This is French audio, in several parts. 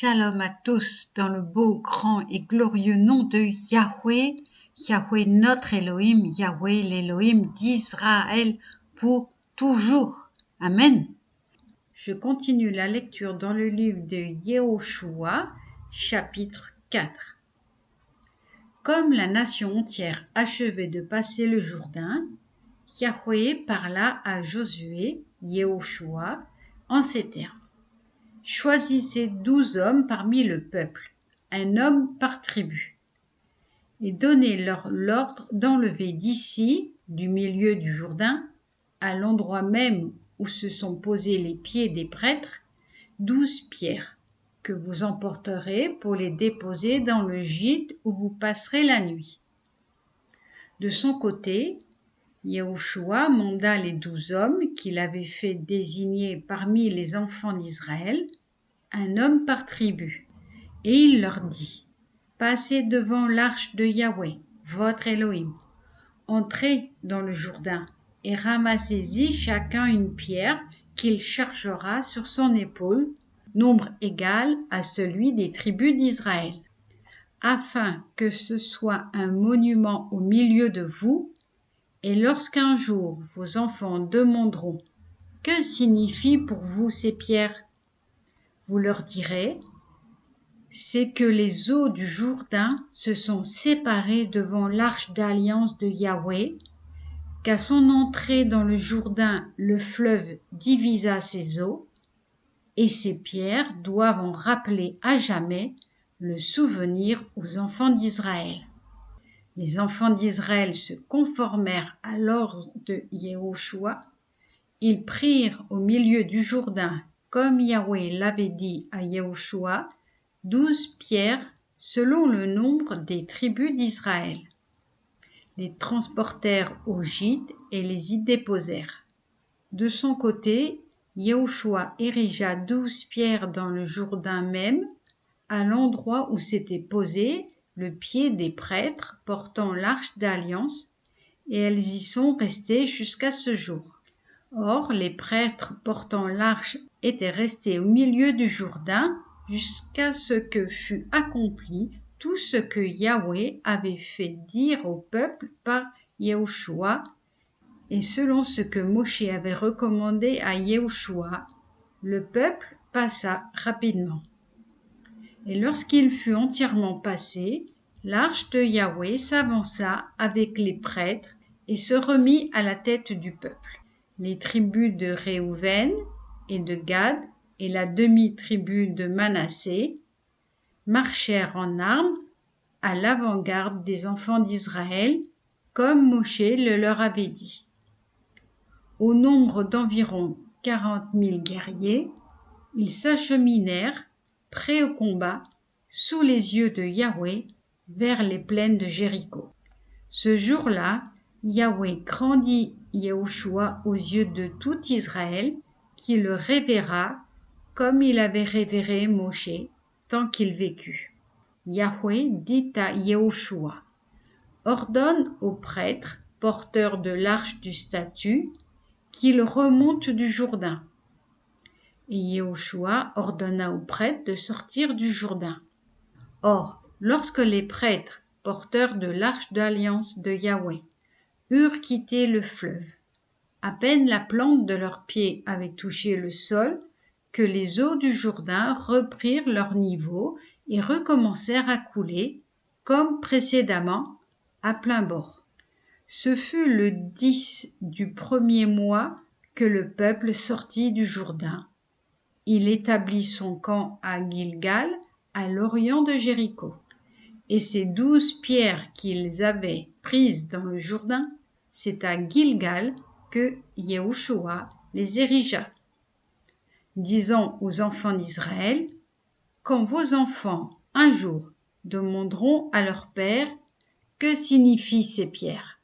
Shalom à tous dans le beau, grand et glorieux nom de Yahweh, Yahweh notre Elohim, Yahweh l'Elohim d'Israël pour toujours. Amen. Je continue la lecture dans le livre de Yehoshua, chapitre 4. Comme la nation entière achevait de passer le Jourdain, Yahweh parla à Josué, Yehoshua, en ces termes. Choisissez 12 hommes parmi le peuple, un homme par tribu, et donnez-leur l'ordre d'enlever d'ici, du milieu du Jourdain, à l'endroit même où se sont posés les pieds des prêtres, 12 pierres, que vous emporterez pour les déposer dans le gîte où vous passerez la nuit. De son côté, Yehoshua manda les 12 hommes qu'il avait fait désigner parmi les enfants d'Israël, un homme par tribu, et il leur dit, passez devant l'arche de Yahweh, votre Elohim, entrez dans le Jourdain et ramassez-y chacun une pierre qu'il chargera sur son épaule, nombre égal à celui des tribus d'Israël, afin que ce soit un monument au milieu de vous, et lorsqu'un jour vos enfants demanderont « Que signifient pour vous ces pierres ?» Vous leur direz « C'est que les eaux du Jourdain se sont séparées devant l'arche d'alliance de Yahweh, qu'à son entrée dans le Jourdain, le fleuve divisa ses eaux, et ces pierres doivent en rappeler à jamais le souvenir aux enfants d'Israël. » Les enfants d'Israël se conformèrent à l'ordre de Yehoshua. Ils prirent au milieu du Jourdain, comme Yahweh l'avait dit à Yehoshua, 12 pierres selon le nombre des tribus d'Israël. Les transportèrent au gîte et les y déposèrent. De son côté, Yehoshua érigea 12 pierres dans le Jourdain même, à l'endroit où s'était posé le pied des prêtres portant l'arche d'alliance, et elles y sont restées jusqu'à ce jour. Or, les prêtres portant l'arche étaient restés au milieu du Jourdain jusqu'à ce que fût accompli tout ce que Yahweh avait fait dire au peuple par Yehoshua, et selon ce que Moshe avait recommandé à Yehoshua, le peuple passa rapidement. Et lorsqu'il fut entièrement passé, l'arche de Yahweh s'avança avec les prêtres et se remit à la tête du peuple. Les tribus de Réhouven et de Gad et la demi-tribu de Manassé marchèrent en armes à l'avant-garde des enfants d'Israël, comme Moshe le leur avait dit. Au nombre d'environ 40 000 guerriers, ils s'acheminèrent prêts au combat, sous les yeux de Yahweh, vers les plaines de Jéricho. Ce jour-là, Yahweh grandit Yehoshua aux yeux de tout Israël, qui le révéra comme il avait révéré Moshe tant qu'il vécut. Yahweh dit à Yehoshua, ordonne aux prêtres, porteurs de l'arche du statut, qu'ils remontent du Jourdain. Et Yehoshua ordonna aux prêtres de sortir du Jourdain. Or, lorsque les prêtres, porteurs de l'arche d'alliance de Yahweh, eurent quitté le fleuve, à peine la plante de leurs pieds avait touché le sol, que les eaux du Jourdain reprirent leur niveau et recommencèrent à couler, comme précédemment, à plein bord. Ce fut le 10 du premier mois que le peuple sortit du Jourdain. Il établit son camp à Gilgal, à l'orient de Jéricho. Et ces 12 pierres qu'ils avaient prises dans le Jourdain, c'est à Gilgal que Yehoshua les érigea. Disons aux enfants d'Israël, quand vos enfants, un jour, demanderont à leur père « Que signifient ces pierres ?»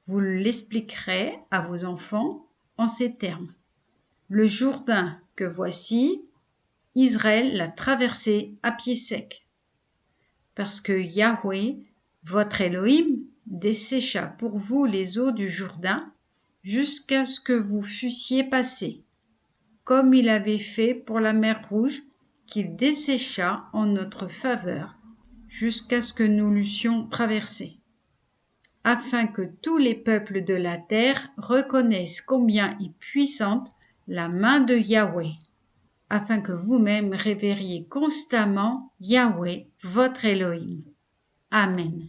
Vous l'expliquerez à vos enfants en ces termes. Le Jourdain que voici, Israël l'a traversé à pied sec. Parce que Yahweh, votre Elohim, dessécha pour vous les eaux du Jourdain jusqu'à ce que vous fussiez passés, comme il avait fait pour la mer Rouge qu'il dessécha en notre faveur jusqu'à ce que nous l'eussions traversé, afin que tous les peuples de la terre reconnaissent combien est puissante la main de Yahweh, afin que vous-même révériez constamment Yahweh, votre Elohim. Amen.